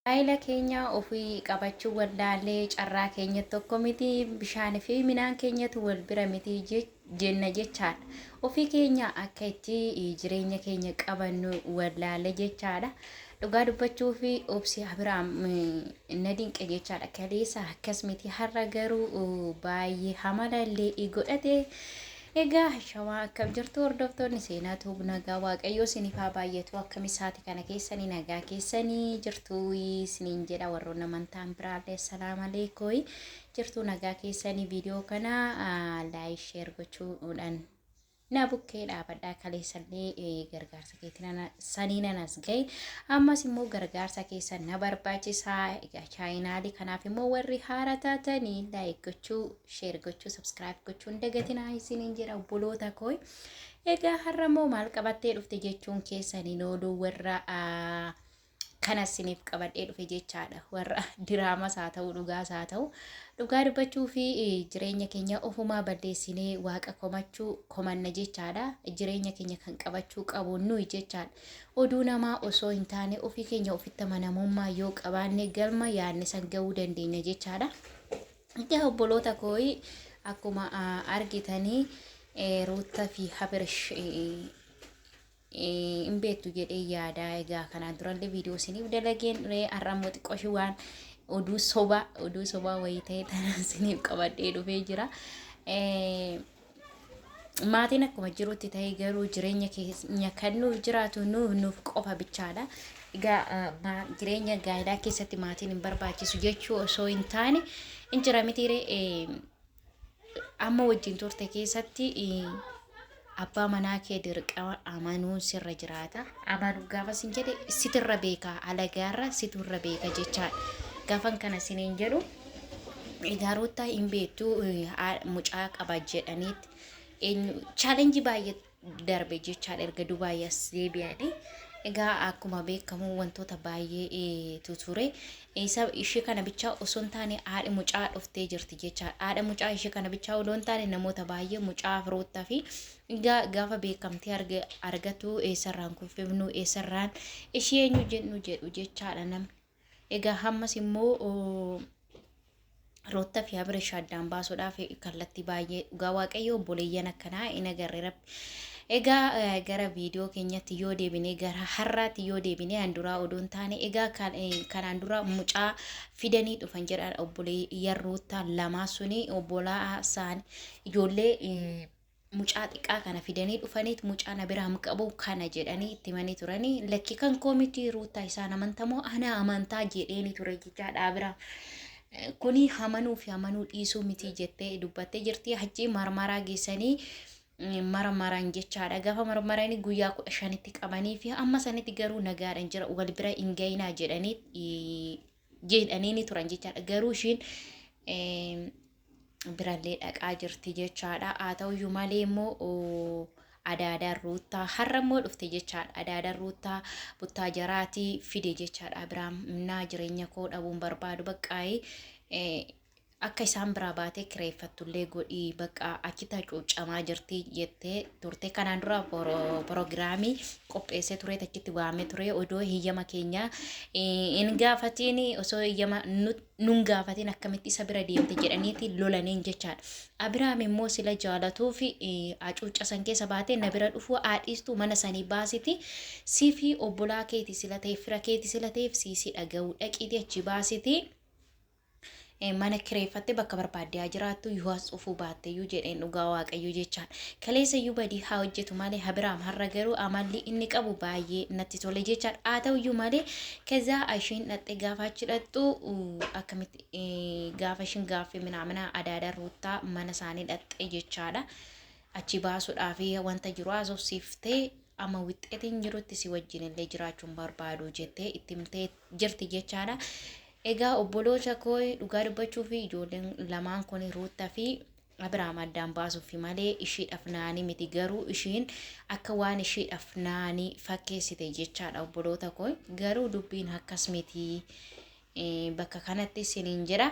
Aayila keenya ofii qabachuu wallaalee carraa keenya tokko miti bishaan fi midhaan keenyatu wal bira miti jenna jechaadha. Ofii keenya akka itti jireenya keenya qabannu wallaalee jechaadha. Dhugaa dubbachuu fi obsi Abiraam na dinqe jechaadha. Kaleessa akkas miti har'a garuu baay'ee hamalallee godhate. Egaa shawaa akkam jirtu hordoftoonni seenaatu nagaa waaqayyoo isiniif haa baay'atu akkam isaati kana keessanii nagaa keessanii jirtu isiniin jedha warroonni amantaan biraallee salaam aleekooyi jirtu nagaa keessanii viidiyoo kana laayik sheer gochuudhaan na bukkee dhaabadhaa kaleessallee gargaarsa keetiin saniin anas gahe ammas immoo gargaarsa keessan na barbaachisaa egaa chaayinaalii kanaaf immoo warri haara taatanii laayik gochuu sheer gochuu sabskiraayib gochuu hin dagatinaa isiniin jedha obboloota koo. Egaa har'a immoo maal qabattee dhufte jechuun keessaniin ooluu warra kana isiniif qabadhee dhufe jechaadha. Warra diraamas haa ta'u dhugaas haa ta'u dhugaa dubbachuu fi jireenya keenya ofumaa balleessinee waaqa komachuu komanna jechaadha. Jireenya keenya kan qabachuu qabu nuyi jechaadha. Oduu namaa osoo hin taane ofii keenya ofitti amanamummaa yoo qabaanne galma yaadne san ga'uu dandeenya jechaadha. Egaa obboloota koo akkuma argitanii Ruutaa fi Abirsh in beektu jedhee yaada. Egaa kanaan durallee viidiyoo isiniif dalageen har'ammoo xiqqooshi waan oduu sobaa wayii ta'e tana isiniif qabadhee dhufee jira. Maatiin akkuma jirutti ta'e garuu jireenya keenya kan nuuf jiraatu nuuf qofa bichaadha. Egaa jireenya gaa'ilaa keessatti maatiin hin barbaachisu jechuu osoo hin taane hin jira mitiiree amma wajjin turte keessatti abbaa manaa kee dirqama amanuun sirra jiraata. Amanuu gaafa sin jedhe sitirra beeka alagaarra siturra beeka jechaadha. Gaafan kana siniin jedhu egaa Ruutaa hin beektu mucaa qaba jedhaniitti chaalenjii baay'ee darbe jechaadha erga Dubaayas deebi'anii. Egaa akkuma beekamu wantoota baay'ee ture. Ishee kana bichaa osoo hin taane haadhi mucaa dhuftee jirti jechaadha. Haadha mucaa ishee kana bichaa osoo hin taane namoota baay'ee mucaa Ruutaa fi gaafa beekamtee argatu eessarraan kuffifnu eessarraan ishee eenyu jennu jedhu jechaadha namni. Egaa hammas immoo Ruutaa fi Abirsh addaan baasuudhaaf kallattii baay'ee dhugaa waaqayyoo obboleeyyan akkanaa hin agarre rabbi. Egaa gara viidiyoo keenyatti yoo deebine gara har'aatti yoo deebine handuraa odoon taane egaa kanaan dura mucaa fidanii dhufan jedha obboleeyyan Ruutaa lamaa suni obbolaa isaan ijoollee mucaa xiqqaa kana fidanii dhufaniit mucaa Abiraam qabu kana jedhanii itti himanii turanii lakki kan koomiti Ruutaa isaan amantamoo ana amantaa jedheeni ture jechaadha. Abiraam kuni amanuu fi amanuu dhiisuu miti jettee dubbattee jirti. Hajji marmaraa geessanii marmaraan jechaadha. Gaafa marmaranii guyyaa 15tti qabanii fi amma sanitti garuu nagaadhaan jira wal bira hin ga'inaa jedhanii turan jechaadha. Garuu ishiin birallee dhaqaa jirti jechaadha. Haa ta'uyyuu malee immoo adaadaan Ruutaa har'a immoo dhufte jechaadha. Adaadaan Ruutaa buttaa jaraatii fide jechaadha. Abiraam naa jireenya koo dhabuun barbaadu baqqaa'ee akka isaan biraa baatee kireeffattullee godhii bakka achitti hacuucamaa jirti jettee turte. Kanaan dura proogiraamii qopheessee ture achitti waamee ture odoo hiyyama keenya hin gaafatiin osoo hiyyama nun gaafatiin akkamitti isa bira deemte jedhaniiti lolaniin jechaadha. Abiraam immoo sila jaalatuu fi hacuuca san keessa baatee na bira dhufuu haadhiistu mana sanii baasiti sii fi obbolaa keeti sila ta'eef fira keeti sila ta'eef siisii dhaga'uu dhaqiiti achi baasiti. Mana kireeffatte bakka barbaadee jiraattu yoo as dhufuu baatteyyuu jedheen dhugaa waaqayyoo jechaadha. Kaleessa iyyuu badii haa hojjetu malee Abiraam har'a garuu amalli inni qabu baay'ee natti tole jechaadha. Haa ta'uyyuu malee kezaa ishiin dhatte gaafa achi dhattu akkamitti gaafa ishiin gaaffii minaamina adaadaan Ruutaa mana isaanii dhatte jechaadha. Achi baasuudhaaf wanta jiru haasofsiiftee amma wixxeetiin jirutti si wajjin illee jiraachuun barbaadu jettee itti himtee jirti jechaadha. Egaa obboloota koo dhugaa dubbachuu fi ijoolleen lamaan kun Ruutaa fi Abiraam addaan baasuuf malee ishiidhaaf naanii miti garuu ishiin akka waan ishiidhaaf naanii fakkeessite jechaadha obboloota koo. Garuu dubbiin akkas miti bakka kanatti siniin jira.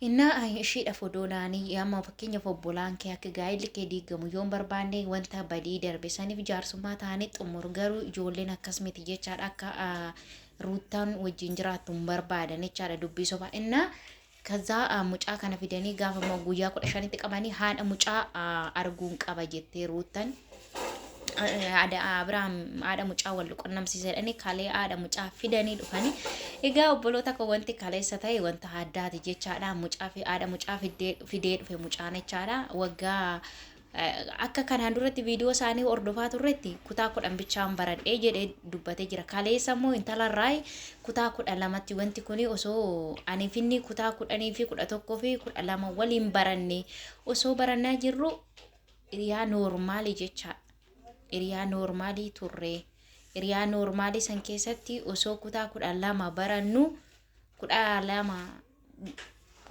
Inna ishiidhaaf odoo naanii amma fakkeenyaaf obbolaan kee akka gaa'illi kee diigamu yoo barbaanne wanta badii darbe saniif jaarsummaa ta'anii xumuru garuu ijoolleen akkas miti jechaadha. Akka ruuttaan wajjin jiraattu hin barbaadan jechaadha dubbii sobaa. ከዛ ሙጫ ከነ ፊደኒ ጋፈ መጉያ ቆደሻኒ ተቀባኒ ሃደ ሙጫ አርጉን ቀባ ጀቴ ሩተን አዳ አብርሃም አዳ ሙጫ ወል ቆነም ሲሰደኒ ካሌ አዳ ሙጫ ፊደኒ ዱፈኒ ኤጋ ኦቦሎታ ኮወንቲ ካሌ ሰታይ ወንታ ሃዳት ጀቻዳ ሙጫ ፊ አዳ ሙጫ ፊዴ ዱፈ ሙጫ ነቻዳ ወጋ akka kanaan duratti viidiyoo isaanii hordofaa turretti kutaa 10 bichaan baradhee jedhee dubbatee jira. Kaleessa immoo intalarraa kutaa 12tti wanti kuni osoo ani finni kutaa 10 fi 11 fi 12 waliin baranne osoo barannaa jirru hiriyaa noormaalii jecha hiriyaa noormaalii turre. Hiriyaa noormaalii san keessatti osoo kutaa 12 barannu 12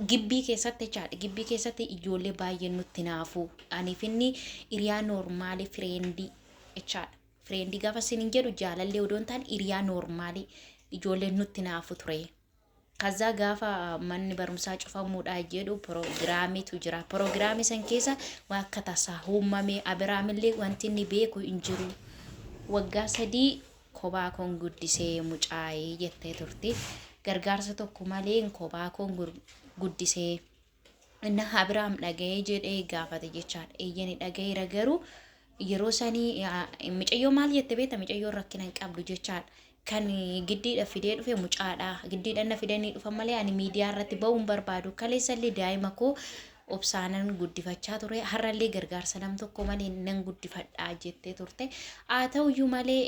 gibbii keessatti jechaadha. Gibbii keessatti ijoollee baay'ee nutti naafu. Ani finni hiriyaa noormaalii fireendii jechaadha. Fireendii gaafa sinin jedhu jaalallee odoon ta'an hiriyaa noormaalii ijoollee nutti naafu ture. Kaza gaafa manni barumsaa cufamuudha jedhu piroogiraamiitu jira. Piroogiraamii san keessa waan akka tasaa uumame Abiraamillee wanti inni beeku hin jiru. Waggaa 3 kophaa koon guddisee mucaayee jettee turte. Gargaarsa tokko malee kophaa koon guddisee inna Abiraam dhaga'ee jedhee gaafate jechaadha. Eeyyani dhaga'eera garuu yeroo sanii micayyoo maal jette beekta? Micayyoo rakkinaan qabdu jechaadha. Kan giddiidha fidee dhufe mucaadha. Giddiidhaan na fidanii dhufan malee ani miidiyaa irratti ba'uu hin barbaadu. Kaleessallee daa'ima koo obsaanan guddifachaa ture. Har'allee gargaarsa nam tokko malee nan guddifadhaa jettee turte. Haa ta'uyyuu malee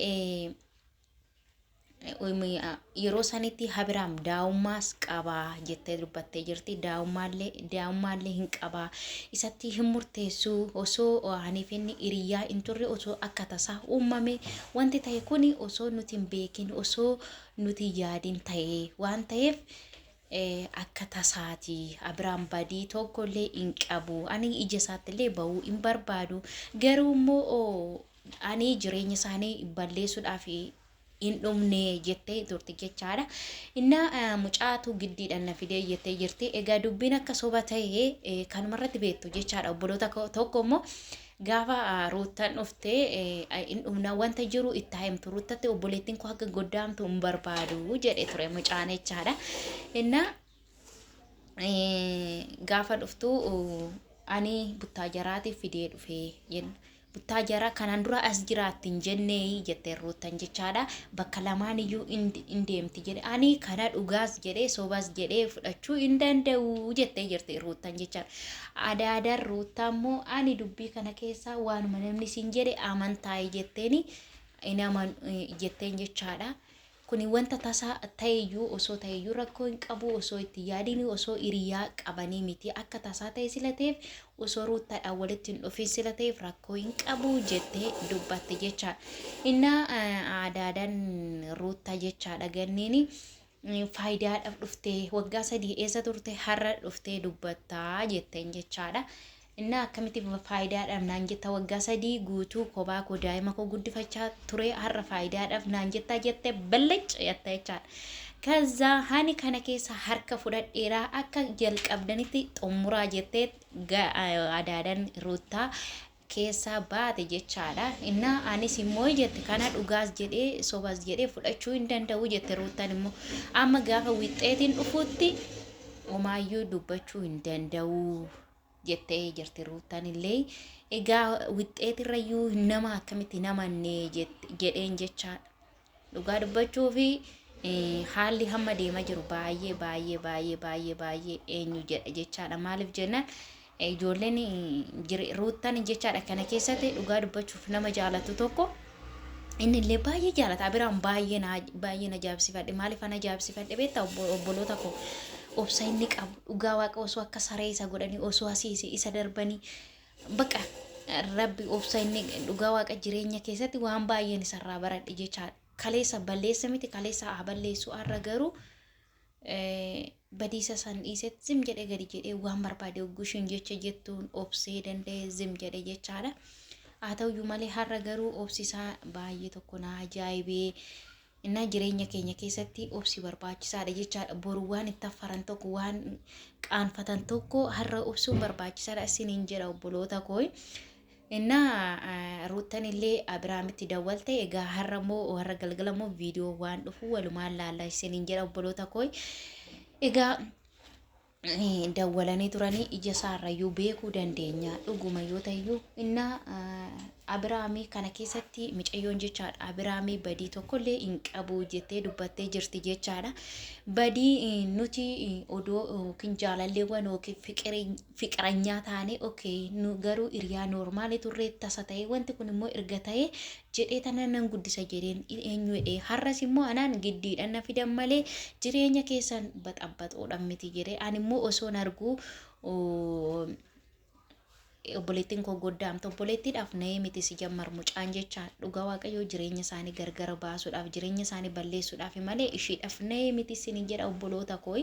yeroo sanitti Abiraam daa'ummaas qabaa jettee dubbattee jirti. Daa'ummaallee hin qabaa isatti hin murteessu osoo haniif inni hiriyaa hin turre osoo akka tasaa uumame wanti ta'e kuni osoo nuti hin beekin osoo nuti yaadin ta'e waan ta'eef akka tasaati. Abiraam badii tokkollee hin qabu. Ani ija isaattillee ba'uu hin barbaadu. Garuu immoo ani jireenya isaanii balleessuudhaaf in dhumne jettee turte jechaadha. Inna mucaatu giddiidhaan na fidee jettee jirti. Egaa dubbiin akka soba ta'e kanumarratti beektu jechaadha. Obboloota tokko immoo gaafa ruuttaan dhuftee in dhumna wanta jiru itti himtu ruuttatti obboleettiin koo akka goddaamtu hin barbaadu jedhee ture mucaan jechaadha. Inna gaafa dhuftu ani buttaajaraatiif fidee dhufee jenna. Buttaajara kanaan dura as jiraattin jennee jettee ruuttan jechaadha. Bakka lamaan iyyuu in deemti jedhe. Ani kana dhugaas jedhee sobaas jedhee fudhachuu hin danda'u jettee jirti ruuttan jechaadha. Adaadaan ruuttaa immoo ani dubbii kana keessaa waanuma namni siin jedhe amantaa'e jetteeni jetteen jechaadha. Kuni wanta tasaa ta'eyyuu osoo ta'eyyuu rakkoo hin qabu osoo itti yaadini osoo hiriyaa qabanii miti akka tasaa ta'e silateef osoo ruuttaadhaan walitti hin dhufin silateef rakkoo hin qabu jettee dubbatte jechaadha. Inna aadaadhaan ruuttaa jechaadha ganniini faayidaadhaaf dhuftee waggaa 3 eessa turte har'a dhuftee dubbattaa jetteen jechaadha. Inna akkamitti faayidaadhaaf naan jetta waggaa 3 guutuu kophaa koo daa'ima koo guddifachaa ture har'a faayidaadhaaf naan jetta jettee ballac yatta jechaadha. Kaza hani kana keessa harka fudhadheeraa akka jalqabdanitti xumuraa jettee adaadaan ruuttaa keessa baate jechaadha. Inna anis immoo jette kana dhugaas jedhee sobaas jedhee fudhachuu hin danda'u jette ruuttaan immoo amma gaafa wixxeetiin dhufuutti homaayyuu dubbachuu hin danda'u jettee jirti ruuttaan illee. Egaa wixxeetirrayyuu nama akkamitti namanne jedheen jechaadha. Dhugaa dubbachuu fi haalli hamma deemaa jiru baay'ee eenyu jedha jechaadha. Maaliif jennaan ijoolleen ruuttaan jechaadha kana keessatti dhugaa dubbachuuf nama jaalatu tokko innillee baay'ee jaalata. Abiraan baay'ee na jaabsifadhe. Maaliif ana jaabsifadhe beektaa obboloota koo obsa inni qabu dhugaa waaqa osoo akka saree isa godhanii osoo asiisi isa darbanii baqa rabbi obsa inni dhugaa waaqa jireenya keessatti waan baay'een isarraa baradhe jechaadha. Kaleessa balleessa miti kaleessa balleessu har'a garuu badiisa san dhiisetti zim jedhee gadi jedhee waan barbaade ogguushin jecha jettuun obsee danda'e zim jedhe jechaadha. Haa ta'uyyuu malee har'a garuu obsisaa baay'ee tokko na ajaa'ibee. Inna jireenya keenya keessatti obsi barbaachisaadha jechaadha. Boru waan itti affaran tokko waan qaanfatan tokko har'a obsuun barbaachisaadha isiniin jedha obboloota koo. Innaa ruutan illee Abiraamitti dawwalte egaa har'a moo warra galgala moo viidiyoo waan dhufu walumaan laallaa isiniin jedha obboloota koo. Egaa dawwalanii turanii ija isaarrayyuu beekuu dandeenya dhuguma yoo ta'eyyuu innaa Abiraamii kana keessatti micayyoon jechaadha. Abiraamii badii tokkollee hin qabu jettee dubbattee jirti jechaadha. Badii nuti odoo yookiin jaalalleewwan yookiin fiqiranyaa taane nu garuu hiriyaa noormaali turree tasa ta'e wanti kun immoo erga ta'e jedhee tana nan guddisa jedheen eenyu jedhee har'as immoo anaan giddiidhaan na fidan malee jireenya keessan baxabbaxoodhaan miti jedhee ani immoo osoon arguu obboleettiin koo goddaamte obboleettiidhaaf na'ee miti si jammar mucaan jecha dhugaa waaqayyoo jireenya isaanii gargar baasuudhaaf jireenya isaanii balleessuudhaaf malee ishiidhaaf na'ee miti sinin jedha obboloota koo.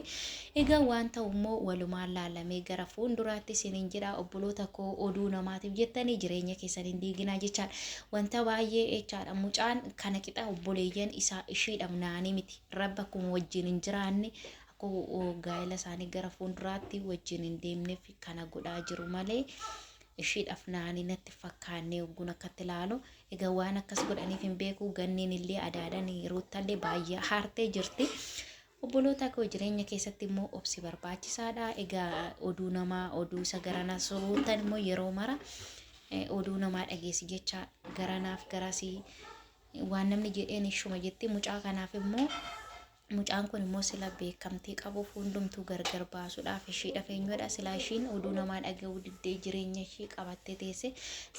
Egaa waan ta'u immoo walumaan laalamee gara fuulduraatti sinin jedha obboloota koo oduu namaatiif jettanii jireenya keessan hin diiginaa jechaadha. Wanta baay'ee jechaadha mucaan kana qixa obboleeyyan isaa ishiidhaaf na'anii miti rabba akkuma wajjin hin jiraanne akkuma gaa'ela isaanii gara fuulduraatti wajjin hin deemneef kana godhaa jiru malee. Ishiidhaaf na'anii natti fakkaannee ogguun akkatti ilaalu egaa waan akkas godhaniif hin beeku ganniin illee adaadan ruuttallee baay'ee haartee jirti. Obboloota koo jireenya keessatti immoo obsi barbaachisaadha. Egaa oduu namaa oduu isa garanaa ruutan immoo yeroo mara oduu namaa dhageessi jecha garanaaf garasii waan namni jedheen ishuma jetti mucaa kanaaf immoo. Mucaan kun immoo sila beekamtii qabuuf hundumtuu gargar baasuudhaaf ishiidhaaf eenyudha sila ishiin oduu namaa dhaga'uu diddee jireenya ishii qabattee teesse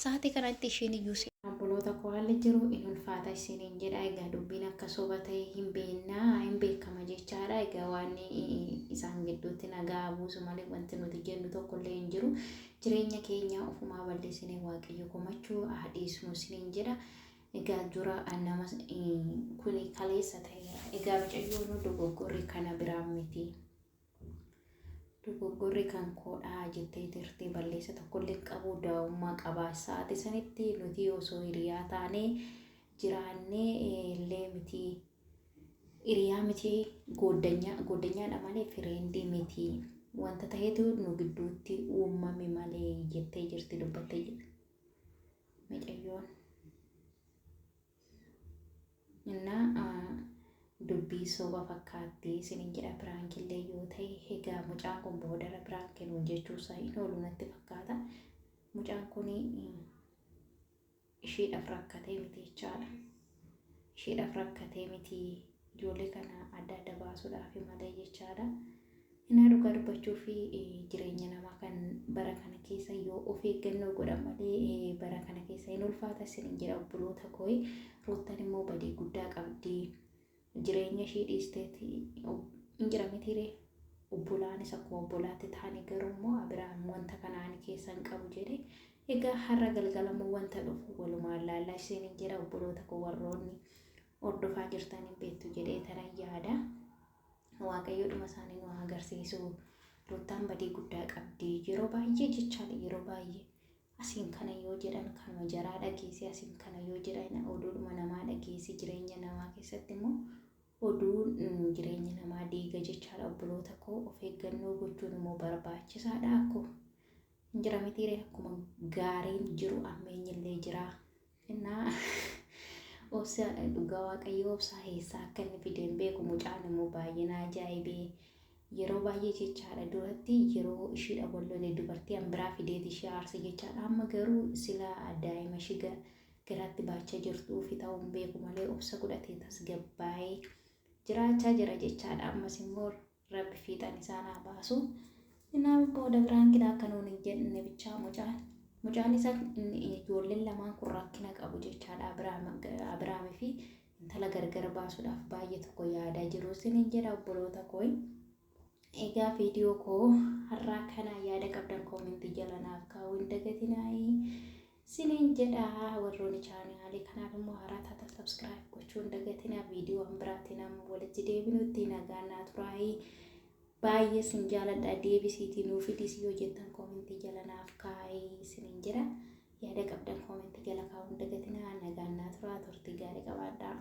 sa'aatii kanatti ishiin iyyuu obboloota koo haalli jiru in ulfaata isiniin jedha. Egaa dubbiin akka soba ta'e hin beekama jechaadha. Egaa waan isaan gidduutti nagaa buusu malee wanti nuti jennu tokkollee hin jiru. Jireenya keenya ofumaa balleessinee waaqayyo komachuu haadhiisnu isiniin jedha. Egaa dura nama kuni kaleessa ta'e egaa mucayyoon dogoggorri kana biraan miti. Dogoggorri kan koodhaa jettee jirti balleessa tokkollee qabu daa'ummaa qabaa sa'aatii sanitti nuti osoo hiriyaa taanee jiraannee illee miti hiriyaa miti goddanyaadha malee fireendii miti wanta ta'etu nu gidduutti uumame malee jettee jirti dubbattee jirti mucayyoon. Dubbii soba fakkaatti isiniin jedha biraankillee yoo ta'e egaa mucaan kun boodara biraankinuun jechuusaa hin oolu natti fakkaata. Mucaan kun ishiidhaaf rakkatee miti jechaadha. Ishiidhaaf rakkatee miti ijoollee kana adda baasuudhaaf malee jechaadha. Inni dhugaa dubbachuu fi jireenya namaa kan bara kana keessa yoo of eeggannoo godhan malee bara kana keessa hin ulfaata isiniin jedha obboloota koo. Ruutan immoo badii guddaa qabdi. Jireenya ishii dhiisteeti hin jira mitiiree obbolaanis akkuma obbolaatti taane garuu immoo Abiraam wanta kanaan keessa hin qabu jedhe. Egaa har'a galgalamuu wanta dhufu walumaan laallaa isiniin jedha obboloota koo warroonni hordofaa jirtan hin beektu jedhee tanan yaada. Waaqayyoodhuma isaanii nu agarsiisu. Ruutaan badii guddaa qabdi yeroo baay'ee jechaadha yeroo baay'ee. Asiin kana yoo jedhan kanuma jaraa dhageessi asiin kana yoo jedhan oduudhuma namaa dhageessi jireenya namaa keessatti immoo oduun jireenya namaa diiga jechaadha obboloota koo. Of eeggannoo gochuun immoo barbaachisaadha. Akkuma hin jira mitiiree akkuma gaariin jiru ammeenyillee jira. Innaa obsa dhugaa waaqayyoo obsaa keessaa akka inni fideen beeku mucaan immoo baay'ee na ajaa'ibee. Yeroo baay'ee jechaadha duratti yeroo ishiidha bollolee dubartii biraa fideeti ishee aarse jechaadha. Amma garuu sila daa'ima ishii garaatti baachaa jirtuu fi ta'uun beeku malee obsa godhatee tasgabbaa'ee jiraachaa jira jechaadha. Ammas immoo rabbi fiixan isaan haa baasu. Innaan booda biraan gida akka nuun hin jenne bichaa mucaan isa ijoolleen lamaan kun rakkina qabu jechaadha. Abiraamii fi intala gargar baasuudhaaf baay'ee tokko yaadaa jiru isiniin jedha obboloota koo. Egaa viidiyoo koo har'aa kana yaada qabdan koomentii jala naaf kaa'uu hin dagatinaa isiniin jedha. Warroonni chaanaalii kanaaf immoo haaraa taatan subscribe gochuu hin dagatinaa. Viidiyoo biraatiin amma walitti deebinutti nagaan naa turaa. Baay'ee sin jaaladha deebisiitii nuuf fidis yoo jettan koomentii jala naaf kaa'aa isiniin jedha. Yaada qabdan koomentii jala kaa'uu hin dagatinaa. Nagaan naa turaa turtii gaarii qabaadhaa.